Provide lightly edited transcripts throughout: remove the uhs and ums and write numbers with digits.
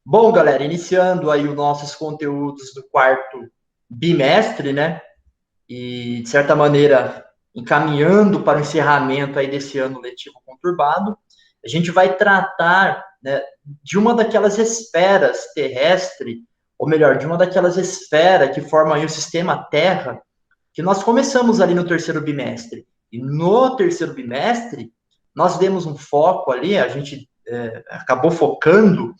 Bom, galera, iniciando aí os nossos conteúdos do quarto bimestre, né? E, de certa maneira, encaminhando para o encerramento aí desse ano letivo conturbado, a gente vai tratar, né, de uma daquelas esferas terrestres, ou melhor, de uma daquelas esferas que formam aí o sistema Terra, que nós começamos ali no terceiro bimestre. E no terceiro bimestre, nós demos um foco ali, a gente acabou focando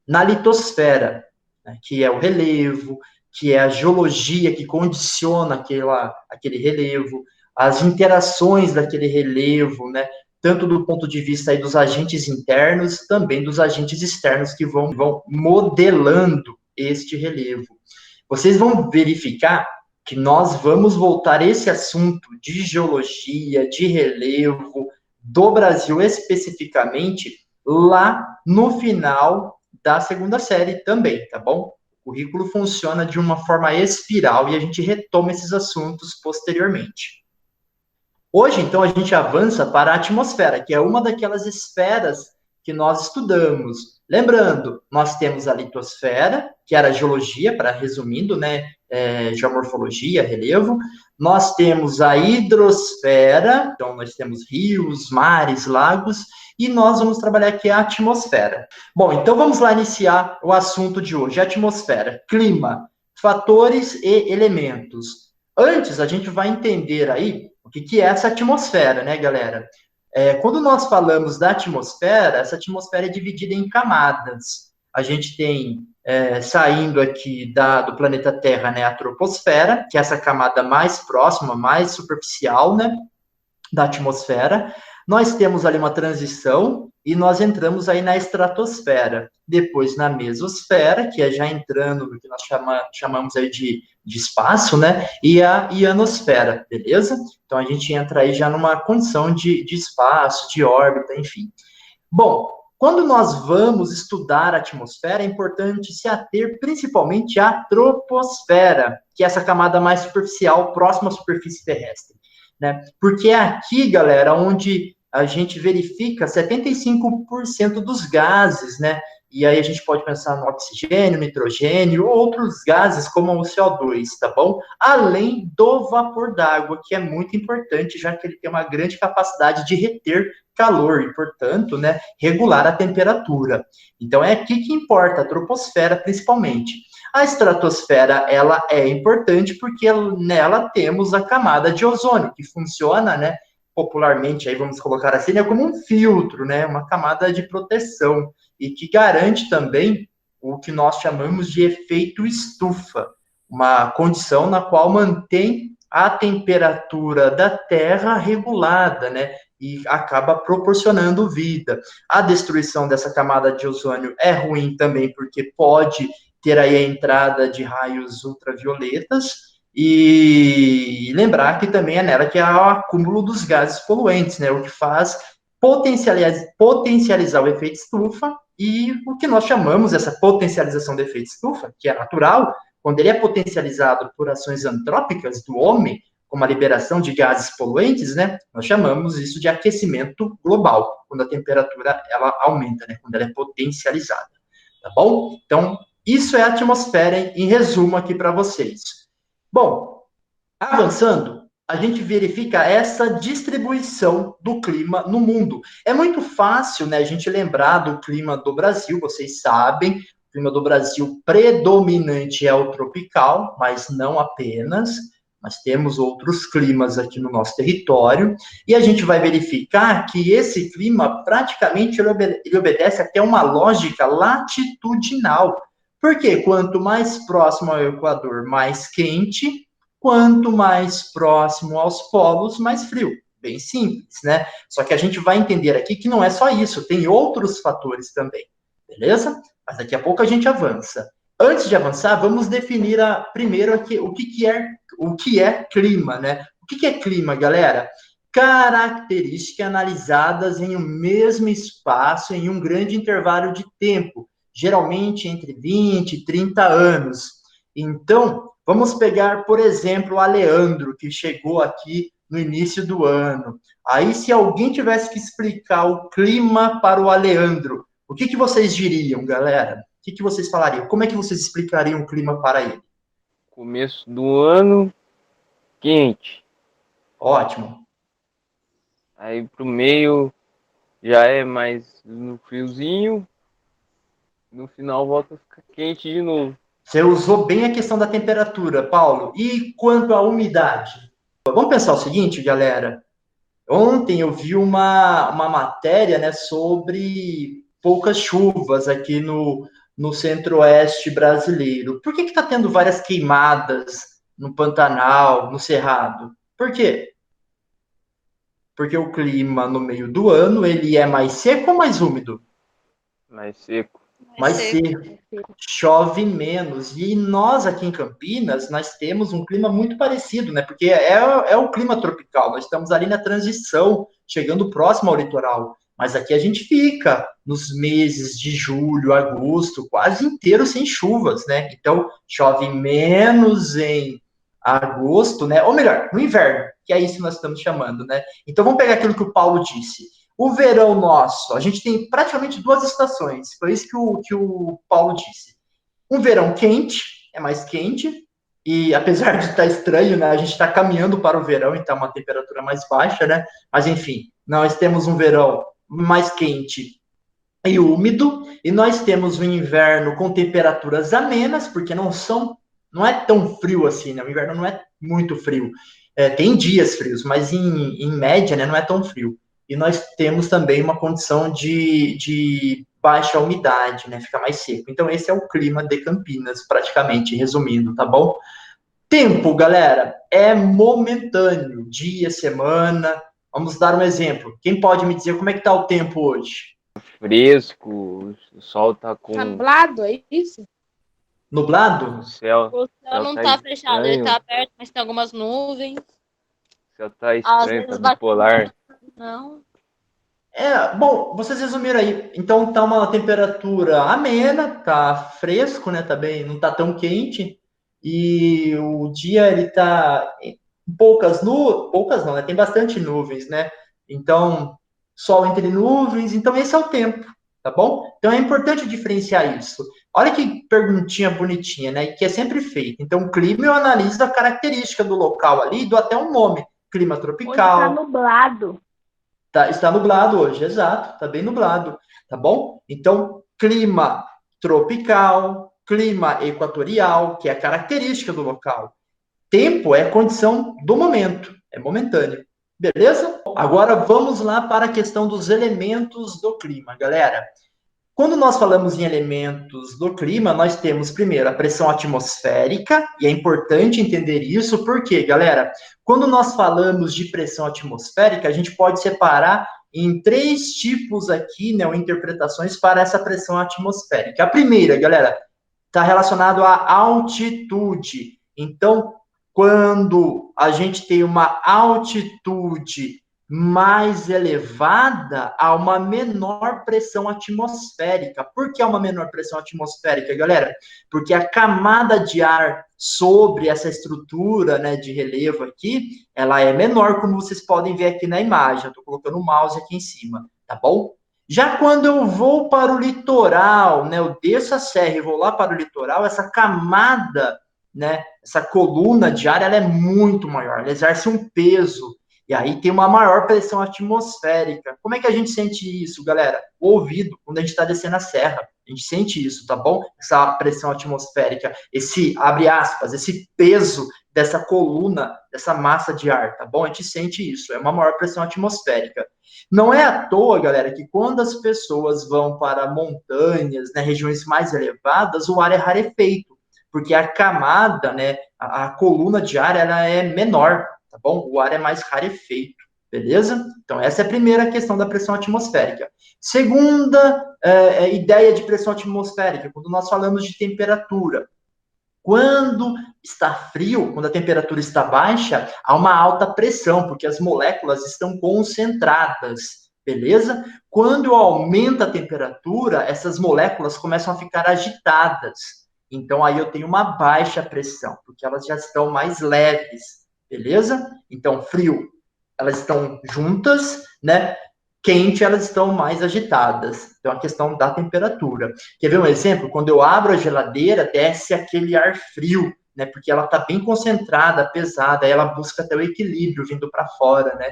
na litosfera, né, que é o relevo, que é a geologia que condiciona aquele relevo, as interações daquele relevo, né, tanto do ponto de vista aí dos agentes internos, também dos agentes externos que vão modelando este relevo. Vocês vão verificar que nós vamos voltar esse assunto de geologia, de relevo, do Brasil especificamente, lá no final da segunda série também, tá bom? O currículo funciona de uma forma espiral e a gente retoma esses assuntos posteriormente. Hoje, então, a gente avança para a atmosfera, que é uma daquelas esferas que nós estudamos. Lembrando, nós temos a litosfera, que era a geologia, para resumindo, né, geomorfologia, relevo. Nós temos a hidrosfera, então nós temos rios, mares, lagos, e nós vamos trabalhar aqui a atmosfera. Bom, então vamos lá iniciar o assunto de hoje, a atmosfera, clima, fatores e elementos. Antes, a gente vai entender aí o que é essa atmosfera, né, galera? Quando nós falamos da atmosfera, essa atmosfera é dividida em camadas. A gente tem, saindo aqui do planeta Terra, né, a troposfera, que é essa camada mais próxima, mais superficial, né, da atmosfera. Nós temos ali uma transição e nós entramos aí na estratosfera. Depois na mesosfera, que é já entrando no que nós chamamos aí de espaço, né? E a ionosfera, beleza? Então a gente entra aí já numa condição de espaço, de órbita, enfim. Bom, quando nós vamos estudar a atmosfera, é importante se ater principalmente à troposfera, que é essa camada mais superficial, próxima à superfície terrestre, né? Porque é aqui, galera, onde a gente verifica 75% dos gases, né? E aí a gente pode pensar no oxigênio, nitrogênio, outros gases como o CO2, tá bom? Além do vapor d'água, que é muito importante, já que ele tem uma grande capacidade de reter calor e, portanto, né, regular a temperatura. Então é aqui que importa, a troposfera principalmente. A estratosfera, ela é importante porque nela temos a camada de ozônio, que funciona, né, popularmente, aí vamos colocar assim, né, como um filtro, né, uma camada de proteção, e que garante também o que nós chamamos de efeito estufa, uma condição na qual mantém a temperatura da Terra regulada, né, e acaba proporcionando vida. A destruição dessa camada de ozônio é ruim também, porque pode ter aí a entrada de raios ultravioletas, e lembrar que também é nela que há o acúmulo dos gases poluentes, né, o que faz potencializar o efeito estufa, e o que nós chamamos essa potencialização do efeito estufa, que é natural, quando ele é potencializado por ações antrópicas do homem, como a liberação de gases poluentes, né, nós chamamos isso de aquecimento global, quando a temperatura ela aumenta, né, quando ela é potencializada, tá bom? Então, isso é a atmosfera em resumo aqui para vocês. Bom, avançando, a gente verifica essa distribuição do clima no mundo. É muito fácil, né, a gente lembrar do clima do Brasil, vocês sabem, o clima do Brasil predominante é o tropical, mas não apenas. Nós temos outros climas aqui no nosso território, e a gente vai verificar que esse clima praticamente ele obedece até uma lógica latitudinal. Porque quanto mais próximo ao Equador, mais quente, quanto mais próximo aos polos, mais frio. Bem simples, né? Só que a gente vai entender aqui que não é só isso, tem outros fatores também, beleza? Mas daqui a pouco a gente avança. Antes de avançar, vamos definir primeiro aqui o que é clima, né? O que é clima, galera? Características analisadas em um mesmo espaço, em um grande intervalo de tempo, geralmente entre 20 e 30 anos. Então, vamos pegar, por exemplo, o Aleandro, que chegou aqui no início do ano. Aí, se alguém tivesse que explicar o clima para o Aleandro, o que vocês diriam, galera? que vocês falariam? Como é que vocês explicariam o clima para ele? Começo do ano, quente. Ótimo. Aí pro meio já é mais no friozinho. No final volta a ficar quente de novo. Você usou bem a questão da temperatura, Paulo. E quanto à umidade? Vamos pensar o seguinte, galera. Ontem eu vi uma matéria, né, sobre poucas chuvas aqui no centro-oeste brasileiro. Por que está tendo várias queimadas no Pantanal, no Cerrado? Por quê? Porque o clima no meio do ano ele é mais seco ou mais úmido? Mais seco. Mais seco. Chove menos. E nós aqui em Campinas, nós temos um clima muito parecido, né? Porque é o clima tropical. Nós estamos ali na transição, chegando próximo ao litoral. Mas aqui a gente fica nos meses de julho, agosto, quase inteiro sem chuvas, né? Então, chove menos em agosto, né? Ou melhor, no inverno, que é isso que nós estamos chamando, né? Então, vamos pegar aquilo que o Paulo disse. O verão nosso, a gente tem praticamente duas estações. Foi isso que o Paulo disse. Um verão quente, é mais quente, e apesar de estar estranho, né, a gente está caminhando para o verão, então uma temperatura mais baixa, né? Mas enfim, nós temos um verão mais quente e úmido, e nós temos um inverno com temperaturas amenas, porque não é tão frio assim, né? O inverno não é muito frio. Tem dias frios, mas em média, né, não é tão frio. E nós temos também uma condição de baixa umidade, né? Fica mais seco. Então, esse é o clima de Campinas, praticamente, resumindo, tá bom? Tempo, galera, é momentâneo. Dia, semana. Vamos dar um exemplo. Quem pode me dizer como é que tá o tempo hoje? Fresco, o sol tá com. Nublado, é isso? Nublado? O céu, O céu não tá tá fechado, ele estranho. tá aberto, mas tem algumas nuvens. O céu tá Às estranho, tá vezes bate bipolar. não. Bom, vocês resumiram aí. Então tá uma temperatura amena, tá fresco, né? Tá bem, não tá tão quente. E o dia ele tá em poucas não, né? Tem bastante nuvens, né? Então, sol entre nuvens, então esse é o tempo, tá bom? Então é importante diferenciar isso. Olha que perguntinha bonitinha, né? Que é sempre feita. Então, o clima eu analiso a característica do local ali, dou até um nome. Clima Hoje tá tropical. nublado. Está nublado hoje, exato, está bem nublado, tá bom? Então, clima tropical, clima equatorial, que é a característica do local. Tempo é condição do momento, é momentâneo. Beleza? Agora vamos lá para a questão dos elementos do clima, galera. Quando nós falamos em elementos do clima, nós temos primeiro a pressão atmosférica, e é importante entender isso, porque, galera, quando nós falamos de pressão atmosférica, a gente pode separar em três tipos aqui, né, ou interpretações para essa pressão atmosférica. A primeira, galera, está relacionado à altitude. Então, quando a gente tem uma altitude mais elevada, há uma menor pressão atmosférica. Por que há uma menor pressão atmosférica, galera? Porque a camada de ar sobre essa estrutura, né, de relevo aqui, ela é menor, como vocês podem ver aqui na imagem. Eu estou colocando o mouse aqui em cima, tá bom? Já quando eu vou para o litoral, né, eu desço a serra e vou lá para o litoral, essa camada, né, essa coluna de ar, ela é muito maior, ela exerce um peso. E aí tem uma maior pressão atmosférica. Como é que a gente sente isso, galera? O ouvido, quando a gente está descendo a serra. A gente sente isso, tá bom? Essa pressão atmosférica, esse, abre aspas, esse peso dessa coluna, dessa massa de ar, tá bom? A gente sente isso, é uma maior pressão atmosférica. Não é à toa, galera, que quando as pessoas vão para montanhas, né, regiões mais elevadas, o ar é rarefeito, porque a camada, né, a coluna de ar, ela é menor, tá bom? O ar é mais rarefeito, beleza? Então, essa é a primeira questão da pressão atmosférica. Segunda ideia de pressão atmosférica, quando nós falamos de temperatura. Quando está frio, quando a temperatura está baixa, há uma alta pressão, porque as moléculas estão concentradas, beleza? Quando aumenta a temperatura, essas moléculas começam a ficar agitadas. Então, aí eu tenho uma baixa pressão, porque elas já estão mais leves, beleza? Então, frio, elas estão juntas, né? quente, elas estão mais agitadas. Então, a questão da temperatura. Quer ver um exemplo? Quando eu abro a geladeira, desce aquele ar frio, né? Porque ela está bem concentrada, pesada, aí ela busca até o equilíbrio vindo para fora, né?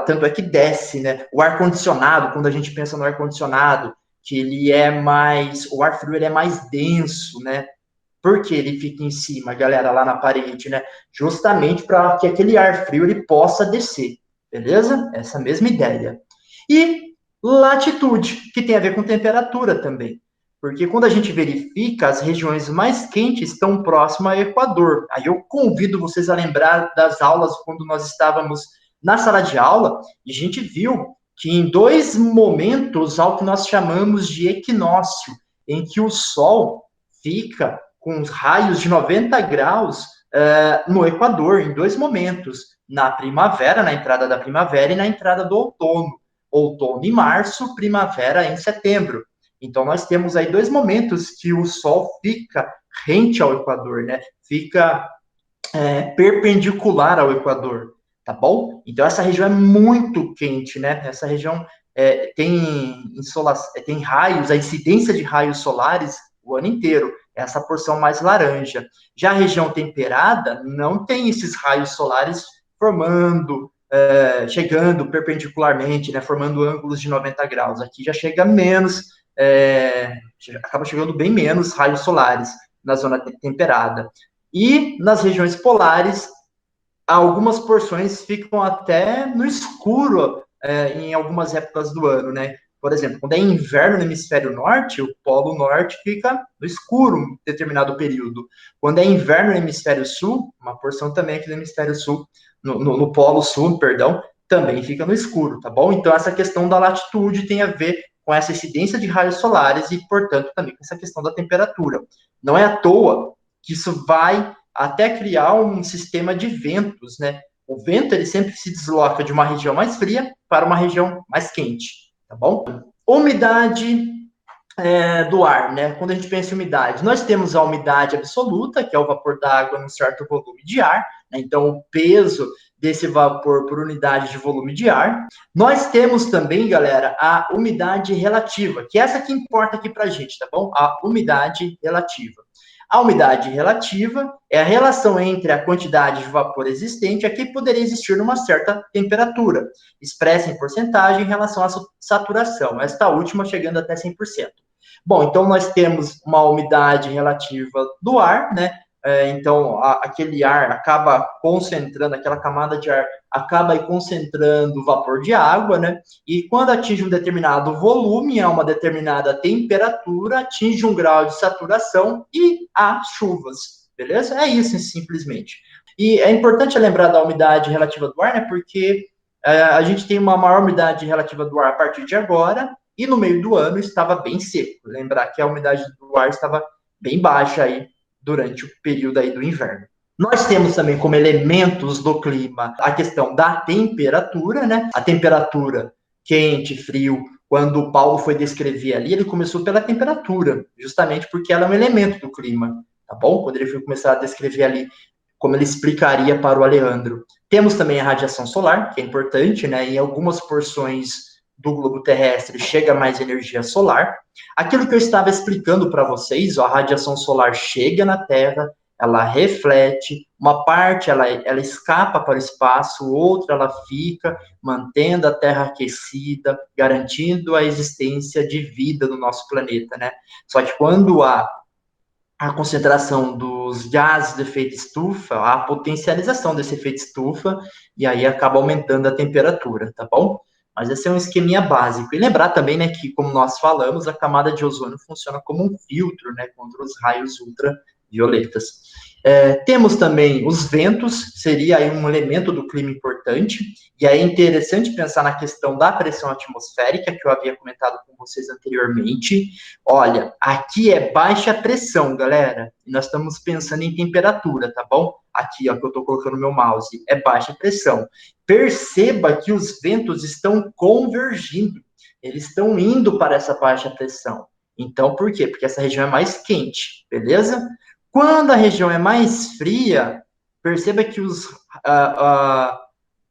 Tanto é que desce, né? O ar-condicionado, quando a gente pensa no ar-condicionado, que ele é mais, o ar frio ele é mais denso, né? Porque ele fica em cima, galera, lá na parede, né? Justamente para que aquele ar frio ele possa descer, beleza? Essa mesma ideia. E latitude, que tem a ver com temperatura também. Porque quando a gente verifica, as regiões mais quentes estão próximas ao Equador. Aí eu convido vocês a lembrar das aulas quando nós estávamos na sala de aula, e a gente viu que em dois momentos há o que nós chamamos de equinócio, em que o Sol fica com raios de 90 graus no Equador, em dois momentos, na primavera, na entrada da primavera, e na entrada do outono. Outono em março, primavera em setembro. Então, nós temos aí dois momentos que o Sol fica rente ao Equador, né? Fica perpendicular ao Equador, tá bom? Então, essa região é muito quente, né? Essa região tem raios, a incidência de raios solares o ano inteiro, essa porção mais laranja. Já a região temperada não tem esses raios solares chegando perpendicularmente, né, formando ângulos de 90 graus. Aqui já chega menos, acaba chegando bem menos raios solares na zona temperada. E nas regiões polares, algumas porções ficam até no escuro em algumas épocas do ano, né? Por exemplo, quando é inverno no hemisfério norte, o polo norte fica no escuro em determinado período. Quando é inverno no hemisfério sul, uma porção também aqui do hemisfério sul, no polo sul, perdão, também fica no escuro, tá bom? Então, essa questão da latitude tem a ver com essa incidência de raios solares e, portanto, também com essa questão da temperatura. Não é à toa que isso vai até criar um sistema de ventos, né? O vento, ele sempre se desloca de uma região mais fria para uma região mais quente, tá bom? Umidade do ar, né? Quando a gente pensa em umidade, nós temos a umidade absoluta, que é o vapor d'água num certo volume de ar, né? Então, o peso desse vapor por unidade de volume de ar. Nós temos também, galera, a umidade relativa, que é essa que importa aqui pra gente, tá bom? A umidade relativa. A umidade relativa é a relação entre a quantidade de vapor existente e a que poderia existir numa certa temperatura, expressa em porcentagem em relação à saturação, esta última chegando até 100%. Bom, então nós temos uma umidade relativa do ar, né? Então, aquele ar acaba concentrando, aquela camada de ar acaba concentrando vapor de água, né? E quando atinge um determinado volume, a uma determinada temperatura, atinge um grau de saturação e há chuvas, beleza? É isso, simplesmente. E é importante lembrar da umidade relativa do ar, né? Porque a gente tem uma maior umidade relativa do ar a partir de agora, e no meio do ano estava bem seco. Lembrar que a umidade do ar estava bem baixa aí durante o período aí do inverno. Nós temos também como elementos do clima a questão da temperatura, né? A temperatura quente, frio. Quando o Paulo foi descrever ali, ele começou pela temperatura, justamente porque ela é um elemento do clima, tá bom? Quando ele foi começar a descrever ali, como ele explicaria para o Alejandro. Temos também a radiação solar, que é importante, né? Em algumas porções do globo terrestre chega mais energia solar. Aquilo que eu estava explicando para vocês, ó, a radiação solar chega na Terra, ela reflete, uma parte ela escapa para o espaço, outra ela fica mantendo a Terra aquecida, garantindo a existência de vida no nosso planeta, né? Só que quando há a concentração dos gases de efeito estufa, a potencialização desse efeito estufa, e aí acaba aumentando a temperatura, tá bom? Mas esse é um esqueminha básico. E lembrar também, né, que, como nós falamos, a camada de ozônio funciona como um filtro, né, contra os raios ultravioletas. Temos também os ventos, seria aí um elemento do clima importante, e aí é interessante pensar na questão da pressão atmosférica, que eu havia comentado com vocês anteriormente. Olha, aqui é baixa pressão, galera, e nós estamos pensando em temperatura, tá bom? Aqui, ó, que eu estou colocando meu mouse, é baixa pressão. Perceba que os ventos estão convergindo, eles estão indo para essa baixa pressão. Então, por quê? Porque essa região é mais quente, beleza? Quando a região é mais fria, perceba que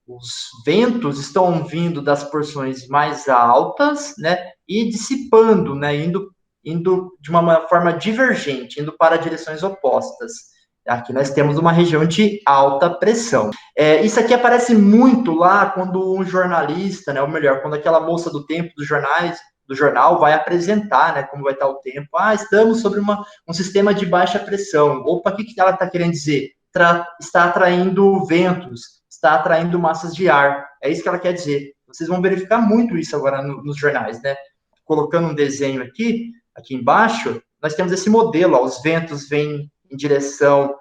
os ventos estão vindo das porções mais altas, né, e dissipando, né, indo de uma forma divergente, indo para direções opostas. Aqui nós temos uma região de alta pressão. Isso aqui aparece muito lá quando um jornalista, né, ou melhor, quando aquela moça do tempo do jornal vai apresentar, né, como vai estar o tempo. Estamos sobre um sistema de baixa pressão. Opa, o que ela está querendo dizer? Está atraindo ventos, está atraindo massas de ar. É isso que ela quer dizer. Vocês vão verificar muito isso agora nos jornais, né? Colocando um desenho aqui embaixo, nós temos esse modelo, ó, os ventos vêm em direção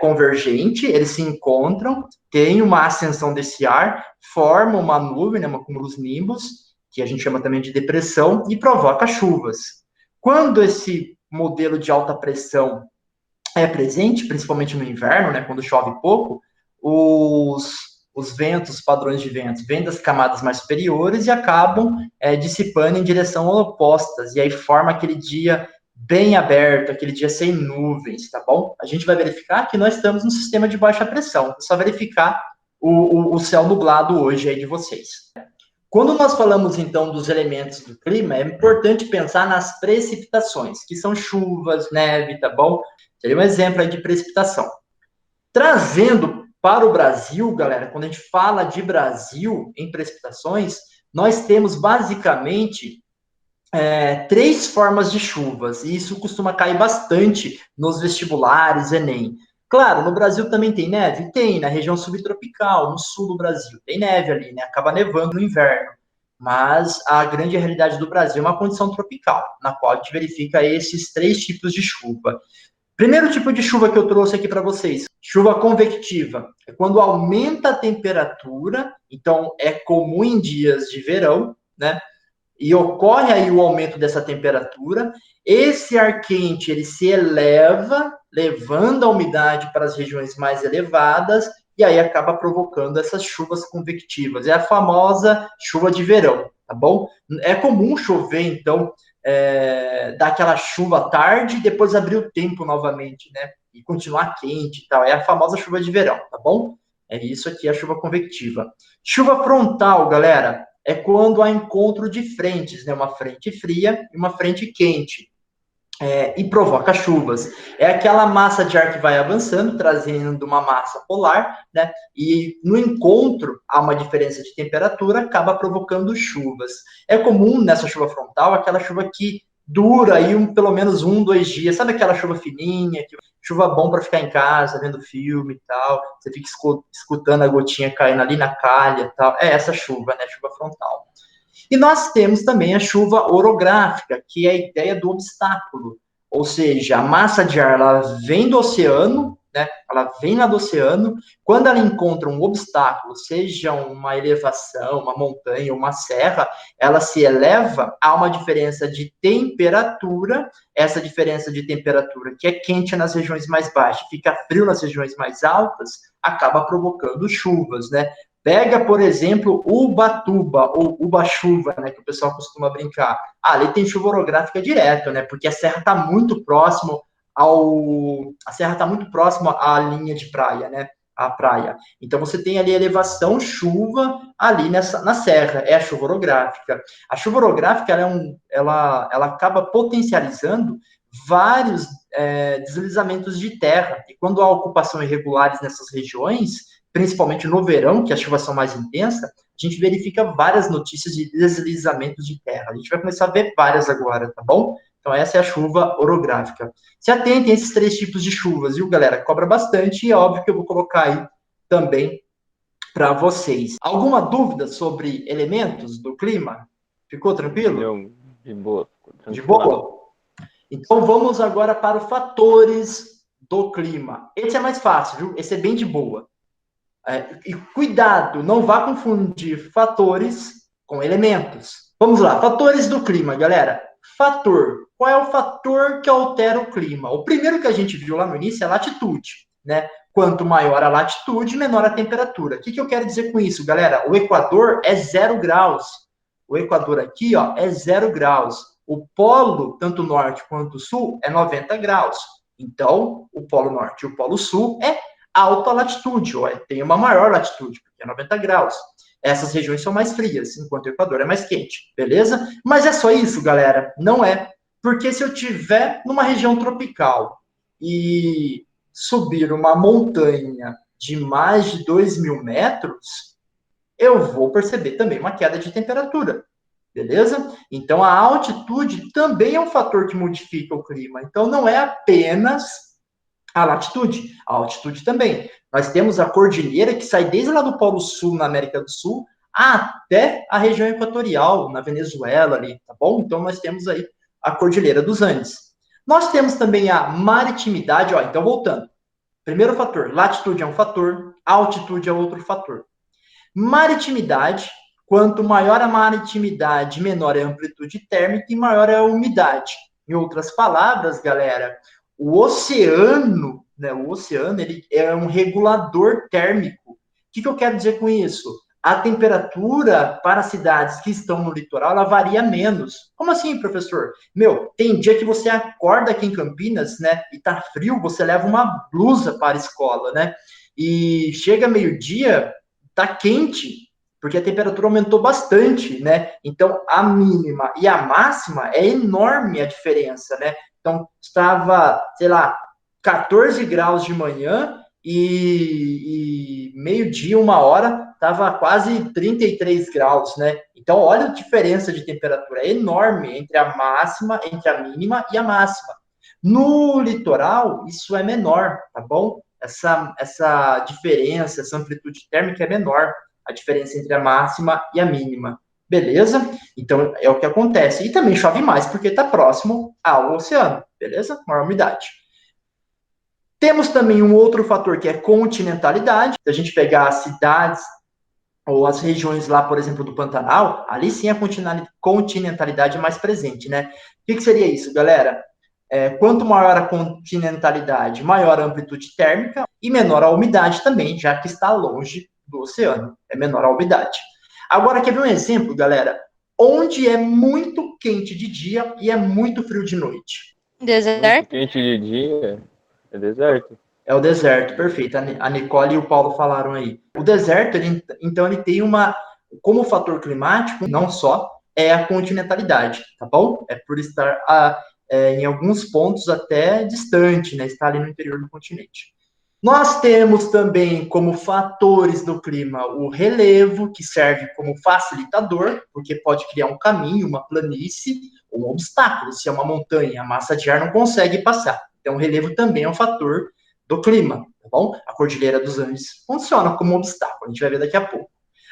convergente, eles se encontram, tem uma ascensão desse ar, forma uma nuvem, né, uma cumulonimbus, que a gente chama também de depressão, e provoca chuvas. Quando esse modelo de alta pressão é presente, principalmente no inverno, né, quando chove pouco, os ventos, padrões de ventos, vêm das camadas mais superiores e acabam dissipando em direção opostas, e aí forma aquele dia bem aberto, aquele dia sem nuvens, tá bom? A gente vai verificar que nós estamos num sistema de baixa pressão, é só verificar o céu nublado hoje aí de vocês. Quando nós falamos, então, dos elementos do clima, é importante pensar nas precipitações, que são chuvas, neve, tá bom? Seria um exemplo aí de precipitação. Trazendo para o Brasil, galera, quando a gente fala de Brasil em precipitações, nós temos basicamente 3 formas de chuvas, e isso costuma cair bastante nos vestibulares, Enem. Claro, no Brasil também tem neve? Tem, na região subtropical, no sul do Brasil, tem neve ali, né? Acaba nevando no inverno. Mas a grande realidade do Brasil é uma condição tropical, na qual a gente verifica esses 3 tipos de chuva. Primeiro tipo de chuva que eu trouxe aqui para vocês, chuva convectiva. É quando aumenta a temperatura, então é comum em dias de verão, né? E ocorre aí o aumento dessa temperatura. Esse ar quente, ele se eleva, levando a umidade para as regiões mais elevadas, e aí acaba provocando essas chuvas convectivas. É a famosa chuva de verão, tá bom? É comum chover, então, dar aquela chuva à tarde e depois abrir o tempo novamente, né? E continuar quente e tal. É a famosa chuva de verão, tá bom? É isso aqui, a chuva convectiva. Chuva frontal, galera, é quando há encontro de frentes, né? Uma frente fria e uma frente quente. E provoca chuvas. É aquela massa de ar que vai avançando, trazendo uma massa polar, né? E no encontro há uma diferença de temperatura, acaba provocando chuvas. É comum nessa chuva frontal aquela chuva que dura aí pelo menos 2 dias. Sabe aquela chuva fininha, chuva bom para ficar em casa, vendo filme e tal. Você fica escutando a gotinha caindo ali na calha e tal. É essa chuva, né? Chuva frontal. E nós temos também a chuva orográfica, que é a ideia do obstáculo. Ou seja, a massa de ar ela vem do oceano, né? Ela vem lá do oceano. Quando ela encontra um obstáculo, seja uma elevação, uma montanha, uma serra, ela se eleva a uma diferença de temperatura. Essa diferença de temperatura, que é quente nas regiões mais baixas, fica frio nas regiões mais altas, acaba provocando chuvas, né? Pega, por exemplo, Ubatuba, ou Uba-chuva, né, que o pessoal costuma brincar. Ali tem chuva orográfica direto, né, porque a serra está muito próximo à linha de praia, né, à praia. Então, você tem ali elevação, chuva, ali na serra, é a chuva orográfica. A chuva orográfica, ela acaba potencializando vários deslizamentos de terra, e quando há ocupação irregulares nessas regiões, principalmente no verão, que as chuvas são mais intensas, a gente verifica várias notícias de deslizamentos de terra. A gente vai começar a ver várias agora, tá bom? Então, essa é a chuva orográfica. Se atentem a esses 3 tipos de chuvas, viu, galera? Cobra bastante e é óbvio que eu vou colocar aí também para vocês. Alguma dúvida sobre elementos do clima? Ficou tranquilo? De boa. De boa? Então, vamos agora para os fatores do clima. Esse é mais fácil, viu? Esse é bem de boa. E cuidado, não vá confundir fatores com elementos. Vamos lá, fatores do clima, galera. Fator. Qual é o fator que altera o clima? O primeiro que a gente viu lá no início é a latitude, né? Quanto maior a latitude, menor a temperatura. O que eu quero dizer com isso, galera? O Equador é 0 graus. O Equador aqui, ó, é 0 graus. O polo, tanto norte quanto sul, é 90 graus. Então, o polo norte e o polo sul é alta latitude, ou tem uma maior latitude, porque é 90 graus. Essas regiões são mais frias, enquanto o Equador é mais quente, beleza? Mas é só isso, galera? Não é. Porque se eu tiver numa região tropical e subir uma montanha de mais de 2.000 metros, eu vou perceber também uma queda de temperatura, beleza? Então, a altitude também é um fator que modifica o clima. Então, não é apenas a latitude, a altitude também. Nós temos a cordilheira que sai desde lá do Polo Sul, na América do Sul, até a região equatorial, na Venezuela ali, tá bom? Então, nós temos aí a Cordilheira dos Andes. Nós temos também a maritimidade, ó, então voltando. Primeiro fator, latitude é um fator, altitude é outro fator. Maritimidade, quanto maior a maritimidade, menor é a amplitude térmica e maior é a umidade. Em outras palavras, galera, o oceano, né, ele é um regulador térmico. O que eu quero dizer com isso? A temperatura para cidades que estão no litoral, ela varia menos. Como assim, professor? Tem dia que você acorda aqui em Campinas, né, e tá frio, você leva uma blusa para a escola, né? E chega meio-dia, tá quente, porque a temperatura aumentou bastante, né? Então, a mínima e a máxima é enorme a diferença, né? Então, estava, sei lá, 14 graus de manhã e meio-dia, 1 hora, estava quase 33 graus, né? Então, olha a diferença de temperatura, é enorme entre a máxima, entre a mínima e a máxima. No litoral, isso é menor, tá bom? Essa diferença, essa amplitude térmica é menor, a diferença entre a máxima e a mínima. Beleza? Então, é o que acontece. E também chove mais, porque está próximo ao oceano. Beleza? Maior umidade. Temos também um outro fator que é continentalidade. Se a gente pegar as cidades ou as regiões lá, por exemplo, do Pantanal, ali sim a continentalidade é mais presente, né? O que seria isso, galera? Quanto maior a continentalidade, maior a amplitude térmica e menor a umidade também, já que está longe do oceano. É menor a umidade. Agora, quer ver um exemplo, galera? Onde é muito quente de dia e é muito frio de noite? Deserto? Muito quente de dia é deserto. É o deserto, perfeito. A Nicole e o Paulo falaram aí. O deserto, então, ele tem como fator climático, não só, é a continentalidade, tá bom? É por estar em alguns pontos até distante, né? Está ali no interior do continente. Nós temos também como fatores do clima o relevo, que serve como facilitador, porque pode criar um caminho, uma planície, ou um obstáculo. Se é uma montanha, a massa de ar não consegue passar. Então, o relevo também é um fator do clima, tá bom? A Cordilheira dos Andes funciona como um obstáculo, a gente vai ver daqui a pouco.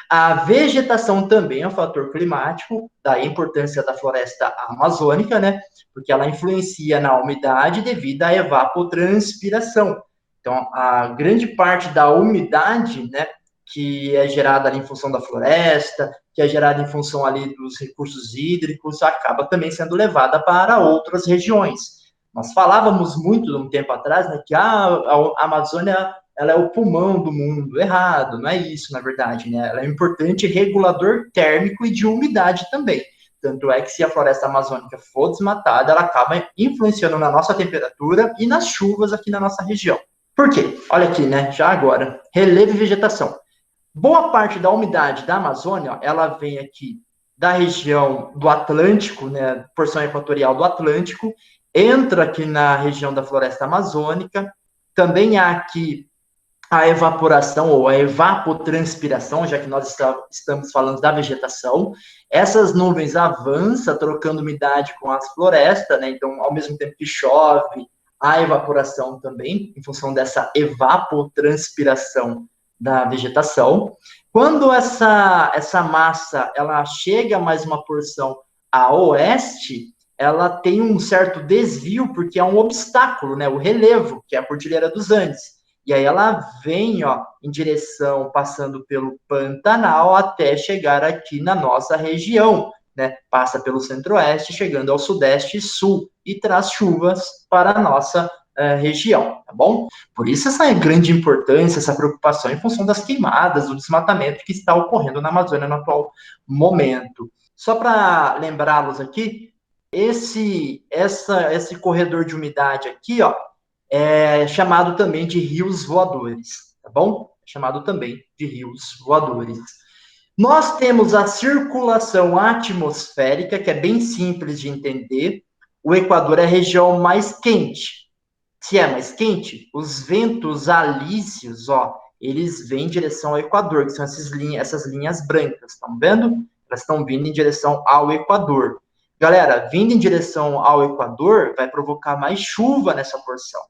A vegetação também é um fator climático, daí a importância da floresta amazônica, né? Porque ela influencia na umidade devido à evapotranspiração. Então, a grande parte da umidade, né, que é gerada ali em função da floresta, que é gerada em função ali dos recursos hídricos, acaba também sendo levada para outras regiões. Nós falávamos muito um tempo atrás, né, que a Amazônia ela é o pulmão do mundo. Errado, não é isso, na verdade, né? Ela é um importante regulador térmico e de umidade também. Tanto é que se a floresta amazônica for desmatada, ela acaba influenciando na nossa temperatura e nas chuvas aqui na nossa região. Por quê? Olha aqui, né? Já agora, relevo e vegetação. Boa parte da umidade da Amazônia, ela vem aqui da região do Atlântico, né? Porção equatorial do Atlântico, entra aqui na região da floresta amazônica. Também há aqui a evaporação ou a evapotranspiração, já que nós estamos falando da vegetação. Essas nuvens avançam, trocando umidade com as florestas, né? Então, ao mesmo tempo que chove, a evaporação também, em função dessa evapotranspiração da vegetação. Quando essa massa ela chega mais uma porção a oeste, ela tem um certo desvio, porque é um obstáculo, né? O relevo, que é a Cordilheira dos Andes. E aí ela vem, ó, em direção, passando pelo Pantanal, até chegar aqui na nossa região, né? Passa pelo centro-oeste, chegando ao sudeste e sul, e traz chuvas para a nossa região, tá bom? Por isso essa grande importância, essa preocupação em função das queimadas, do desmatamento que está ocorrendo na Amazônia no atual momento. Só para lembrá-los aqui, esse corredor de umidade aqui, ó, é chamado também de rios voadores, tá bom? É chamado também de rios voadores. Nós temos a circulação atmosférica, que é bem simples de entender. O Equador é a região mais quente. Se é mais quente, os ventos alísios, ó, eles vêm em direção ao Equador, que são essas linhas brancas, estão vendo? Elas estão vindo em direção ao Equador. Galera, vindo em direção ao Equador, vai provocar mais chuva nessa porção.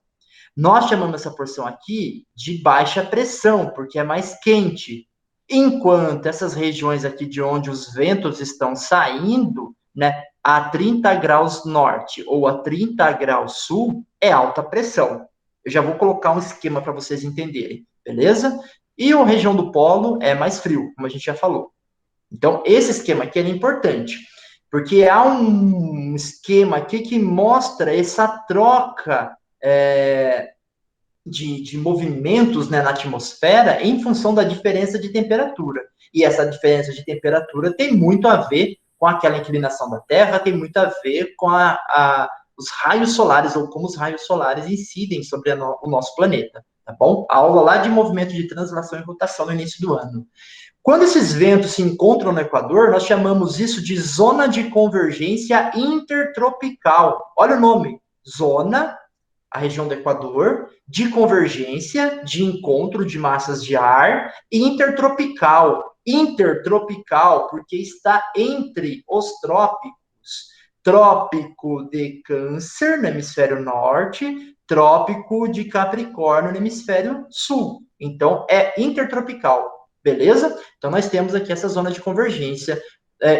Nós chamamos essa porção aqui de baixa pressão, porque é mais quente. Enquanto essas regiões aqui de onde os ventos estão saindo, né, a 30 graus norte ou a 30 graus sul, é alta pressão. Eu já vou colocar um esquema para vocês entenderem, beleza? E a região do polo é mais frio, como a gente já falou. Então, esse esquema aqui é importante, porque há um esquema aqui que mostra essa troca de movimentos, né, na atmosfera em função da diferença de temperatura. E essa diferença de temperatura tem muito a ver com aquela inclinação da Terra, tem muito a ver com os raios solares, ou como os raios solares incidem sobre o nosso planeta, tá bom? A aula lá de movimento de translação e rotação no início do ano. Quando esses ventos se encontram no Equador, nós chamamos isso de zona de convergência intertropical. Olha o nome, zona, a região do Equador, de convergência, de encontro de massas de ar, intertropical. Intertropical, porque está entre os trópicos. Trópico de Câncer, no hemisfério norte, trópico de Capricórnio, no hemisfério sul. Então, é intertropical, beleza? Então, nós temos aqui essa zona de convergência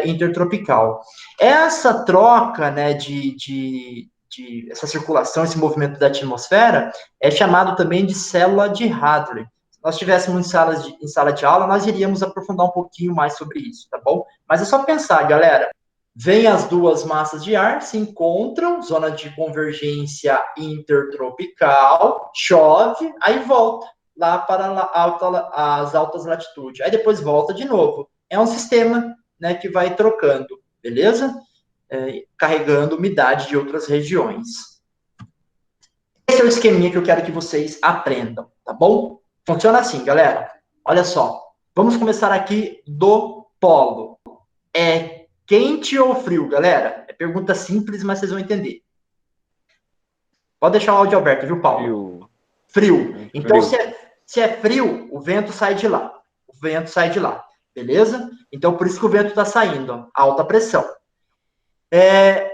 intertropical. Essa troca, né, essa circulação, esse movimento da atmosfera, é chamado também de célula de Hadley. Se nós estivéssemos em sala de aula, nós iríamos aprofundar um pouquinho mais sobre isso, tá bom? Mas é só pensar, galera. Vem as duas massas de ar, se encontram, zona de convergência intertropical, chove, aí volta lá para as altas latitudes. Aí depois volta de novo. É um sistema, né, que vai trocando, beleza? Carregando umidade de outras regiões. Esse é o esqueminha que eu quero que vocês aprendam, tá bom? Funciona assim, galera. Olha só. Vamos começar aqui do polo. É quente ou frio, galera? É pergunta simples, mas vocês vão entender. Pode deixar o áudio aberto, viu, Paulo? Frio. Então, se é frio, o vento sai de lá. O vento sai de lá, beleza? Então, por isso que o vento está saindo, ó, alta pressão.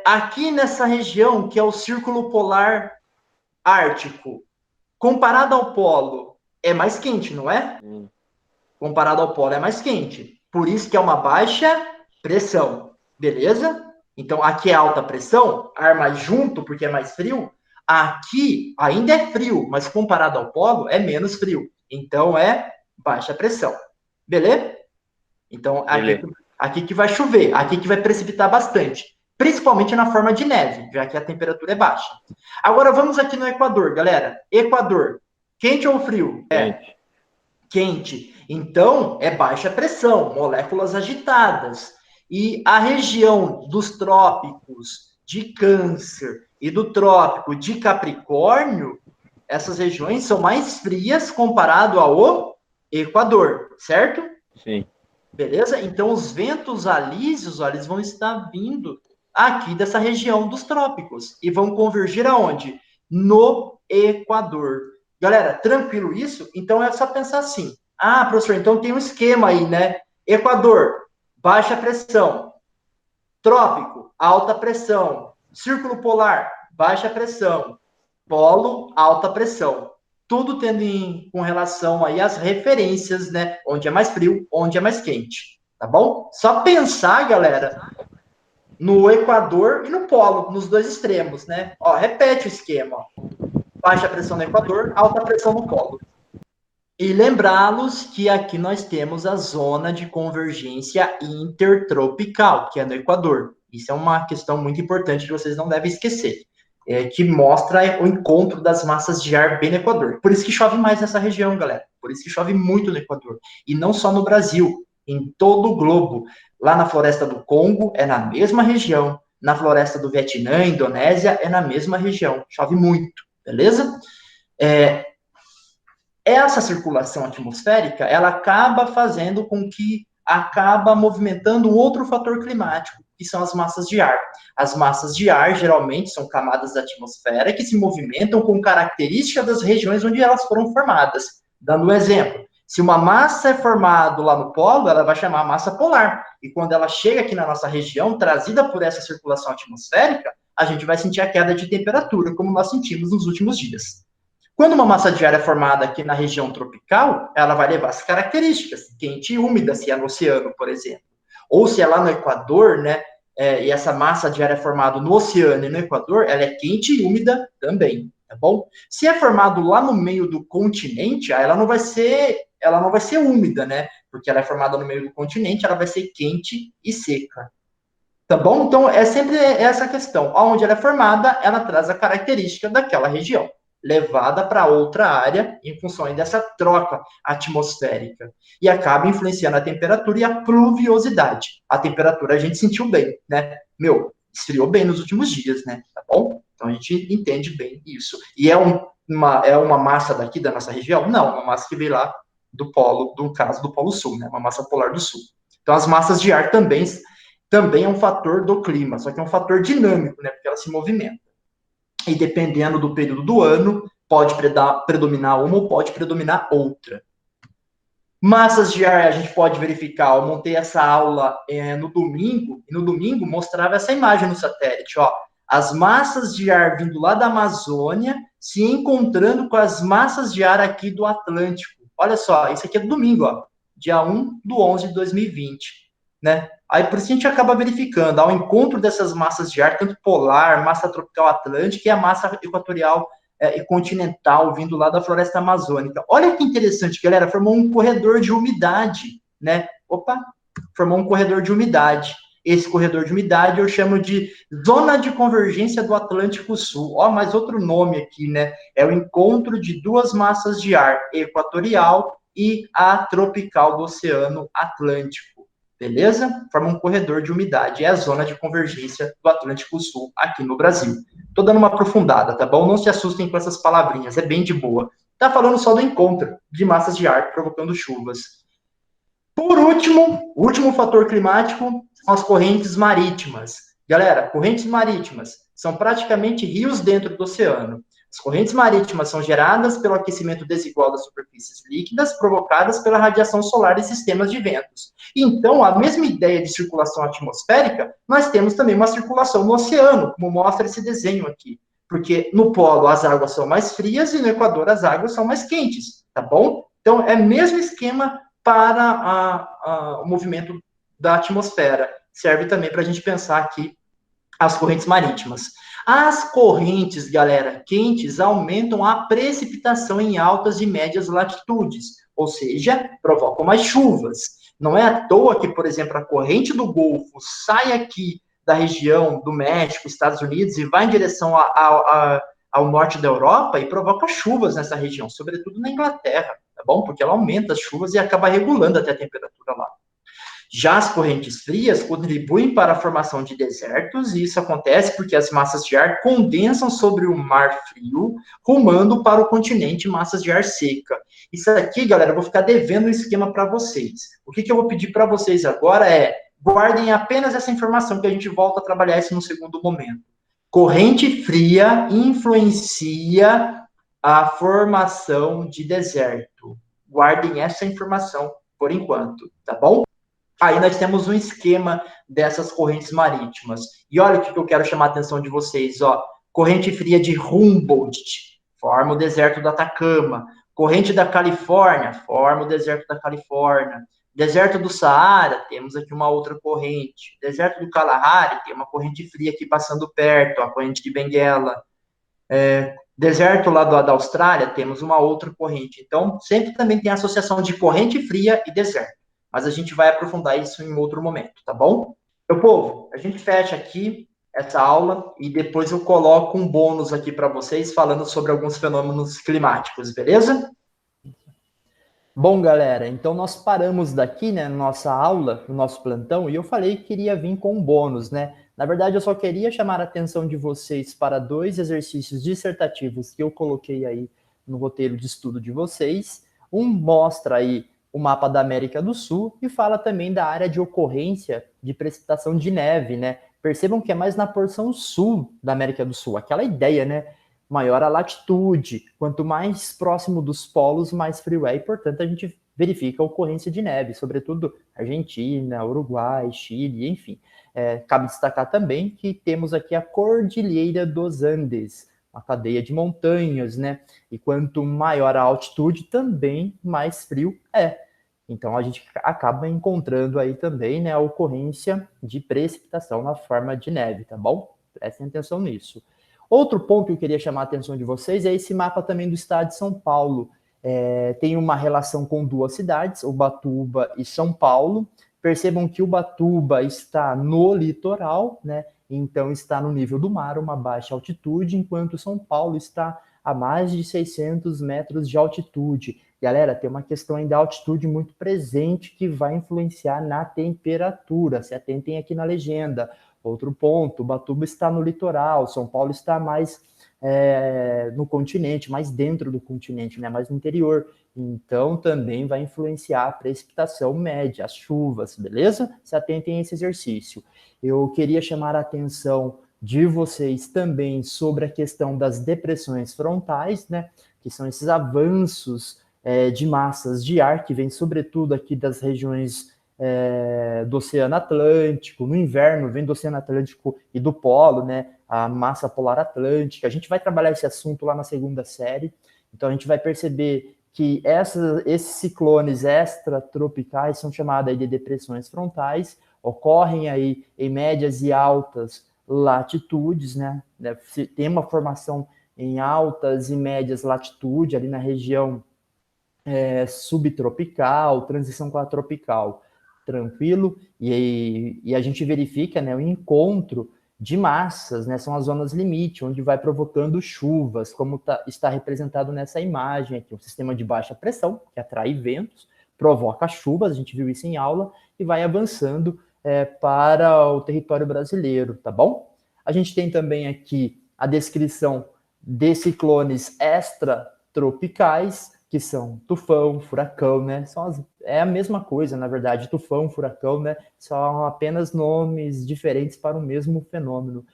Aqui nessa região, que é o Círculo Polar Ártico, comparado ao polo, é mais quente, não é? Comparado ao polo, é mais quente. Por isso que é uma baixa pressão, beleza? Então, aqui é alta pressão, ar mais junto, porque é mais frio. Aqui ainda é frio, mas comparado ao polo, é menos frio. Então, é baixa pressão. Beleza? Então, aqui que vai chover, aqui que vai precipitar bastante. Principalmente na forma de neve, já que a temperatura é baixa. Agora, vamos aqui no Equador, galera. Equador, quente ou frio? Quente. Então, é baixa pressão, moléculas agitadas. E a região dos trópicos de Câncer e do trópico de Capricórnio, essas regiões são mais frias comparado ao Equador, certo? Sim. Beleza? Então, os ventos alísios, ó, eles vão estar vindo aqui dessa região dos trópicos e vão convergir aonde? No Equador. Galera, tranquilo isso? Então, é só pensar assim. Ah, professor, então tem um esquema aí, né? Equador, baixa pressão. Trópico, alta pressão. Círculo polar, baixa pressão. Polo, alta pressão. Tudo tendo com relação aí às referências, né? Onde é mais frio, onde é mais quente. Tá bom? Só pensar, galera, no Equador e no polo, nos dois extremos, né? Ó, repete o esquema, ó. Baixa pressão no Equador, alta pressão no polo. E lembrá-los que aqui nós temos a zona de convergência intertropical, que é no Equador. Isso é uma questão muito importante que vocês não devem esquecer. Que mostra o encontro das massas de ar bem no Equador. Por isso que chove mais nessa região, galera. Por isso que chove muito no Equador. E não só no Brasil, em todo o globo. Lá na floresta do Congo é na mesma região. Na floresta do Vietnã, Indonésia, é na mesma região. Chove muito. beleza? Essa circulação atmosférica, ela acaba fazendo com que acaba movimentando um outro fator climático, que são as massas de ar. As massas de ar, geralmente, são camadas da atmosfera que se movimentam com características das regiões onde elas foram formadas. Dando um exemplo, se uma massa é formada lá no polo, ela vai chamar massa polar. E quando ela chega aqui na nossa região, trazida por essa circulação atmosférica, a gente vai sentir a queda de temperatura, como nós sentimos nos últimos dias. Quando uma massa de ar é formada aqui na região tropical, ela vai levar as características, quente e úmida, se é no oceano, por exemplo. Ou se é lá no Equador, né, e essa massa de ar é formada no oceano e no Equador, ela é quente e úmida também, tá bom? Se é formado lá no meio do continente, ela não vai ser úmida, né? Porque ela é formada no meio do continente, ela vai ser quente e seca. Tá bom? Então, é sempre essa questão. Onde ela é formada, ela traz a característica daquela região, levada para outra área em função dessa troca atmosférica. E acaba influenciando a temperatura e a pluviosidade. A temperatura a gente sentiu bem, né? Esfriou bem nos últimos dias, né? Tá bom? Então, a gente entende bem isso. E é uma massa daqui da nossa região? Não, uma massa que veio lá do polo, do caso do Polo Sul, né? Uma massa polar do Sul. Então, as massas de ar também é um fator do clima, só que é um fator dinâmico, né? Porque ela se movimenta. E dependendo do período do ano, pode predominar uma ou pode predominar outra. Massas de ar, a gente pode verificar, eu montei essa aula no domingo, e no domingo mostrava essa imagem no satélite, ó. As massas de ar vindo lá da Amazônia se encontrando com as massas de ar aqui do Atlântico. Olha só, isso aqui é do domingo, ó, dia 1/11 de 2020, né? Aí, por isso a gente acaba verificando, ao encontro dessas massas de ar, tanto polar, massa tropical atlântica e a massa equatorial e continental, vindo lá da floresta amazônica. Olha que interessante, galera, formou um corredor de umidade, né? Formou um corredor de umidade. Esse corredor de umidade eu chamo de zona de convergência do Atlântico Sul. Ó, mais outro nome aqui, né? É o encontro de duas massas de ar, equatorial e a tropical do Oceano Atlântico. Beleza? Forma um corredor de umidade. É a zona de convergência do Atlântico Sul aqui no Brasil. Tô dando uma aprofundada, tá bom? Não se assustem com essas palavrinhas, é bem de boa. Tá falando só do encontro de massas de ar provocando chuvas. Por último, o último fator climático são as correntes marítimas. Galera, correntes marítimas são praticamente rios dentro do oceano. As correntes marítimas são geradas pelo aquecimento desigual das superfícies líquidas provocadas pela radiação solar e sistemas de ventos. Então, a mesma ideia de circulação atmosférica, nós temos também uma circulação no oceano, como mostra esse desenho aqui. Porque no polo as águas são mais frias e no Equador as águas são mais quentes, tá bom? Então, é o mesmo esquema para o movimento da atmosfera. Serve também para a gente pensar aqui as correntes marítimas. As correntes, galera, quentes aumentam a precipitação em altas e médias latitudes, ou seja, provocam mais chuvas. Não é à toa que, por exemplo, a corrente do Golfo sai aqui da região do México, Estados Unidos, e vai em direção ao norte da Europa e provoca chuvas nessa região, sobretudo na Inglaterra, tá bom? Porque ela aumenta as chuvas e acaba regulando até a temperatura lá. Já as correntes frias contribuem para a formação de desertos, e isso acontece porque as massas de ar condensam sobre o mar frio, rumando para o continente massas de ar seca. Isso aqui, galera, eu vou ficar devendo um esquema para vocês. O que eu vou pedir para vocês agora é, guardem apenas essa informação, que a gente volta a trabalhar isso no segundo momento. Corrente fria influencia a formação de deserto. Guardem essa informação por enquanto, tá bom? Aí nós temos um esquema dessas correntes marítimas. E olha o que eu quero chamar a atenção de vocês, ó. Corrente fria de Humboldt, forma o deserto do Atacama. Corrente da Califórnia, forma o deserto da Califórnia. Deserto do Saara, temos aqui uma outra corrente. Deserto do Kalahari, tem uma corrente fria aqui passando perto, a corrente de Benguela. Deserto lá da Austrália, temos uma outra corrente. Então, sempre também tem a associação de corrente fria e deserto. Mas a gente vai aprofundar isso em outro momento, tá bom? Meu povo, a gente fecha aqui essa aula e depois eu coloco um bônus aqui para vocês falando sobre alguns fenômenos climáticos, beleza? Bom, galera, então nós paramos daqui, né, na nossa aula, no nosso plantão, e eu falei que queria vir com um bônus, né? Na verdade, eu só queria chamar a atenção de vocês para 2 exercícios dissertativos que eu coloquei aí no roteiro de estudo de vocês. Um mostra aí o mapa da América do Sul e fala também da área de ocorrência de precipitação de neve, né? Percebam que é mais na porção sul da América do Sul, aquela ideia, né? Maior a latitude, quanto mais próximo dos polos, mais frio é, e portanto a gente verifica a ocorrência de neve, sobretudo Argentina, Uruguai, Chile, enfim. Cabe destacar também que temos aqui a Cordilheira dos Andes, uma cadeia de montanhas, né? E quanto maior a altitude, também mais frio é. Então a gente acaba encontrando aí também, né, a ocorrência de precipitação na forma de neve, tá bom? Prestem atenção nisso. Outro ponto que eu queria chamar a atenção de vocês é esse mapa também do estado de São Paulo. Tem uma relação com 2 cidades, Ubatuba e São Paulo. Percebam que Ubatuba está no litoral, né? Então está no nível do mar, uma baixa altitude, enquanto São Paulo está a mais de 600 metros de altitude. Galera, tem uma questão ainda da altitude muito presente que vai influenciar na temperatura. Se atentem aqui na legenda. Outro ponto, Ubatuba está no litoral, São Paulo está mais no continente, mais dentro do continente, né, mais no interior. Então, também vai influenciar a precipitação média, as chuvas, beleza? Se atentem a esse exercício. Eu queria chamar a atenção de vocês também sobre a questão das depressões frontais, né, que são esses avanços de massas de ar que vêm sobretudo aqui das regiões do Oceano Atlântico. No inverno vem do Oceano Atlântico e do Polo, né, a massa polar atlântica. A gente vai trabalhar esse assunto lá na segunda série, então a gente vai perceber que esses ciclones extratropicais são chamados aí de depressões frontais, ocorrem aí em médias e altas latitudes, né? Tem uma formação em altas e médias latitude, ali na região subtropical, transição com a tropical, tranquilo, e a gente verifica, né, o encontro de massas, né, são as zonas limite, onde vai provocando chuvas, como está representado nessa imagem aqui, um sistema de baixa pressão, que atrai ventos, provoca chuvas, a gente viu isso em aula, e vai avançando para o território brasileiro, tá bom? A gente tem também aqui a descrição de ciclones extratropicais, que são tufão, furacão, né? É a mesma coisa, na verdade, tufão, furacão, né? São apenas nomes diferentes para o mesmo fenômeno.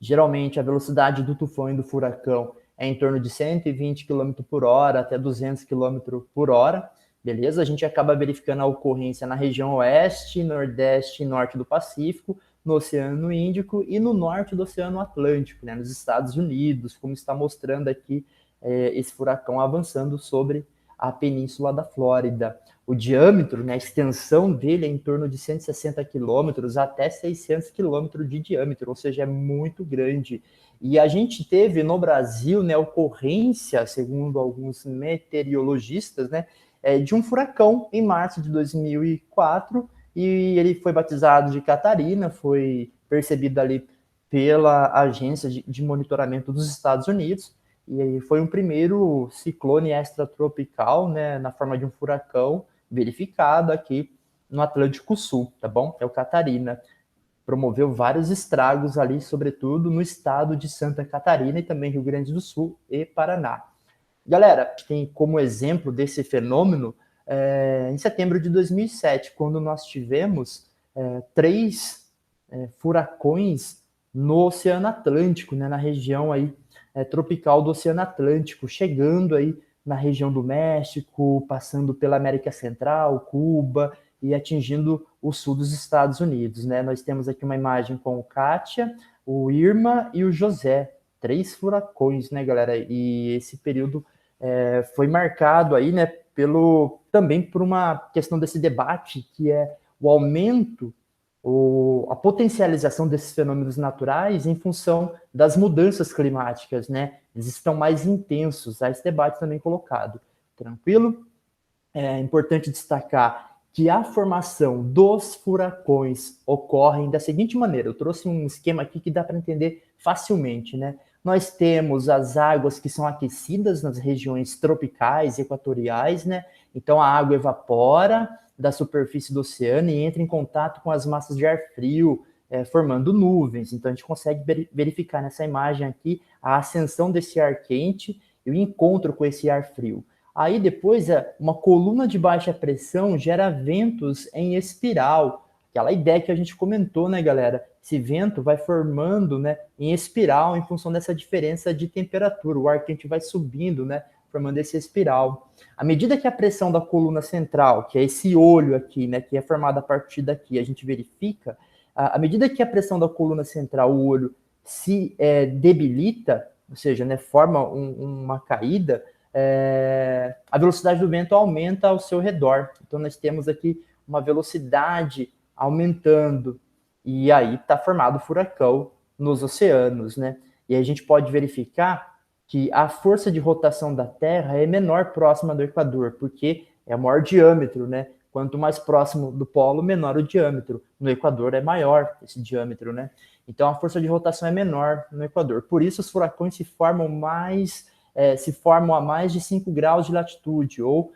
Geralmente, a velocidade do tufão e do furacão é em torno de 120 km por hora até 200 km por hora, beleza? A gente acaba verificando a ocorrência na região oeste, nordeste e norte do Pacífico, no Oceano Índico e no norte do Oceano Atlântico, né? Nos Estados Unidos, como está mostrando aqui esse furacão avançando sobre a península da Flórida. O diâmetro, né, a extensão dele é em torno de 160 quilômetros até 600 quilômetros de diâmetro, ou seja, é muito grande. E a gente teve no Brasil, né, ocorrência, segundo alguns meteorologistas, né, de um furacão em março de 2004, e ele foi batizado de Catarina, foi percebido ali pela Agência de Monitoramento dos Estados Unidos, e foi um primeiro ciclone extratropical, né, na forma de um furacão, verificado aqui no Atlântico Sul, tá bom? É o Catarina. Promoveu vários estragos ali, sobretudo no estado de Santa Catarina e também Rio Grande do Sul e Paraná. Galera, tem como exemplo desse fenômeno, em setembro de 2007, quando nós tivemos 3 furacões no Oceano Atlântico, né, na região aí tropical do Oceano Atlântico, chegando aí na região do México, passando pela América Central, Cuba e atingindo o sul dos Estados Unidos, né? Nós temos aqui uma imagem com o Kátia, o Irma e o José, 3 furacões, né, galera? E esse período foi marcado aí, né, também por uma questão desse debate, que é o aumento a potencialização desses fenômenos naturais em função das mudanças climáticas, né? Eles estão mais intensos, há esse debate também colocado. Tranquilo? É importante destacar que a formação dos furacões ocorre da seguinte maneira. Eu trouxe um esquema aqui que dá para entender facilmente, né? Nós temos as águas que são aquecidas nas regiões tropicais e equatoriais, né? Então a água evapora da superfície do oceano e entra em contato com as massas de ar frio formando nuvens. Então, a gente consegue verificar nessa imagem aqui a ascensão desse ar quente e o encontro com esse ar frio. Aí, depois, uma coluna de baixa pressão gera ventos em espiral. Aquela ideia que a gente comentou, né, galera? Esse vento vai formando, né, em espiral em função dessa diferença de temperatura. O ar quente vai subindo, né, formando esse espiral. À medida que a pressão da coluna central, que é esse olho aqui, né, que é formado a partir daqui, a gente verifica, à medida que a pressão da coluna central, o olho, se debilita, ou seja, né, forma uma caída, a velocidade do vento aumenta ao seu redor. Então, nós temos aqui uma velocidade aumentando, e aí está formado o furacão nos oceanos, né? E aí a gente pode verificar que a força de rotação da Terra é menor próxima do Equador, porque é o maior diâmetro, né? Quanto mais próximo do polo, menor o diâmetro. No Equador é maior esse diâmetro, né? Então a força de rotação é menor no Equador. Por isso os furacões se formam a mais de 5 graus de latitude, ou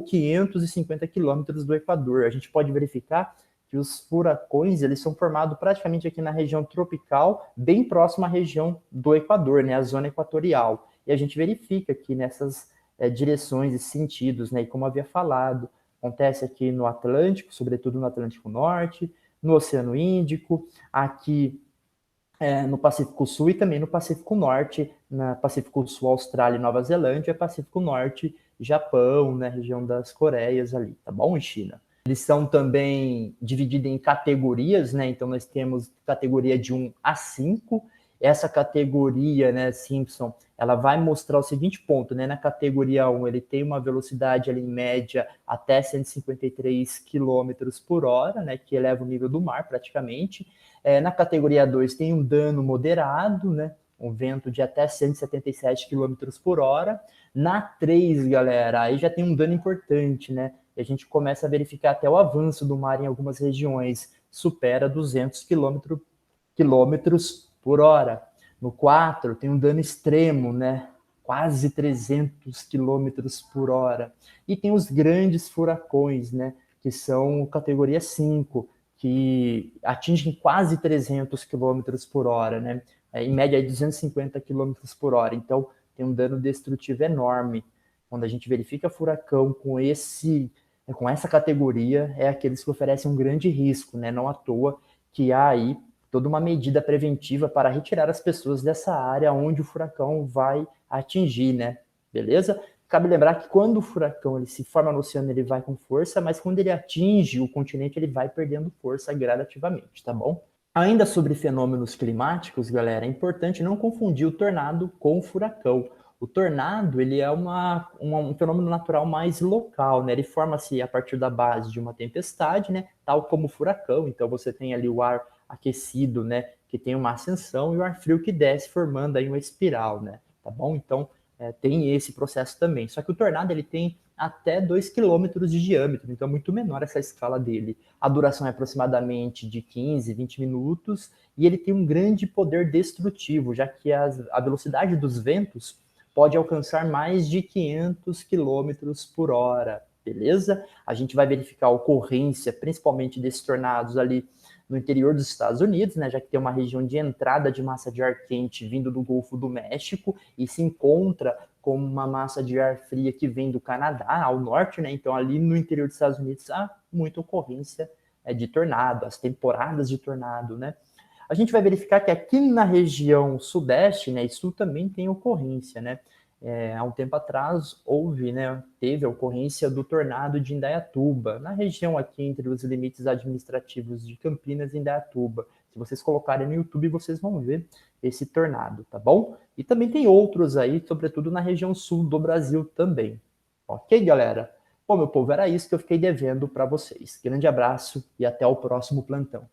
550 quilômetros do Equador. A gente pode verificar que os furacões eles são formados praticamente aqui na região tropical, bem próxima à região do Equador, né, a zona equatorial. E a gente verifica aqui nessas direções e sentidos, né, e como havia falado, acontece aqui no Atlântico, sobretudo no Atlântico Norte, no Oceano Índico, aqui no Pacífico Sul e também no Pacífico Norte, na Pacífico Sul, Austrália e Nova Zelândia, Pacífico Norte, Japão, né, região das Coreias ali, tá bom? E China. Eles são também divididos em categorias, né? Então nós temos categoria de 1 a 5. Essa categoria, né, Simpson, ela vai mostrar o seguinte ponto, né? Na categoria 1, ele tem uma velocidade ali, em média até 153 km por hora, né? Que eleva o nível do mar praticamente. Na categoria 2 tem um dano moderado, né? Um vento de até 177 km por hora. Na 3, galera, aí já tem um dano importante, né? E a gente começa a verificar até o avanço do mar em algumas regiões, supera 200 quilômetros por hora. No 4, tem um dano extremo, né? Quase 300 quilômetros por hora. E tem os grandes furacões, né? Que são categoria 5, que atingem quase 300 quilômetros por hora, né? Em média, 250 quilômetros por hora. Então, tem um dano destrutivo enorme. Quando a gente verifica furacão com essa categoria, é aqueles que oferecem um grande risco, né? Não à toa que há aí toda uma medida preventiva para retirar as pessoas dessa área onde o furacão vai atingir, né? Beleza? Cabe lembrar que quando o furacão ele se forma no oceano, ele vai com força, mas quando ele atinge o continente, ele vai perdendo força gradativamente, tá bom? Ainda sobre fenômenos climáticos, galera, é importante não confundir o tornado com o furacão. O tornado ele é um fenômeno natural mais local, né? Ele forma-se a partir da base de uma tempestade, né? Tal como o furacão. Então você tem ali o ar aquecido, né? Que tem uma ascensão e o ar frio que desce, formando aí uma espiral, né? Tá bom? Então tem esse processo também. Só que o tornado ele tem até 2 quilômetros de diâmetro, então é muito menor essa escala dele. A duração é aproximadamente de 15, 20 minutos e ele tem um grande poder destrutivo, já que a velocidade dos ventos pode alcançar mais de 500 quilômetros por hora, beleza? A gente vai verificar a ocorrência, principalmente desses tornados ali no interior dos Estados Unidos, né, já que tem uma região de entrada de massa de ar quente vindo do Golfo do México e se encontra com uma massa de ar fria que vem do Canadá, ao norte, né? Então ali no interior dos Estados Unidos há muita ocorrência de tornado, as temporadas de tornado, né? A gente vai verificar que aqui na região sudeste, né, e sul também tem ocorrência, né? Há um tempo atrás teve a ocorrência do tornado de Indaiatuba, na região aqui entre os limites administrativos de Campinas e Indaiatuba. Se vocês colocarem no YouTube, vocês vão ver esse tornado, tá bom? E também tem outros aí, sobretudo na região sul do Brasil também. Ok, galera? Bom, meu povo, era isso que eu fiquei devendo para vocês. Grande abraço e até o próximo plantão.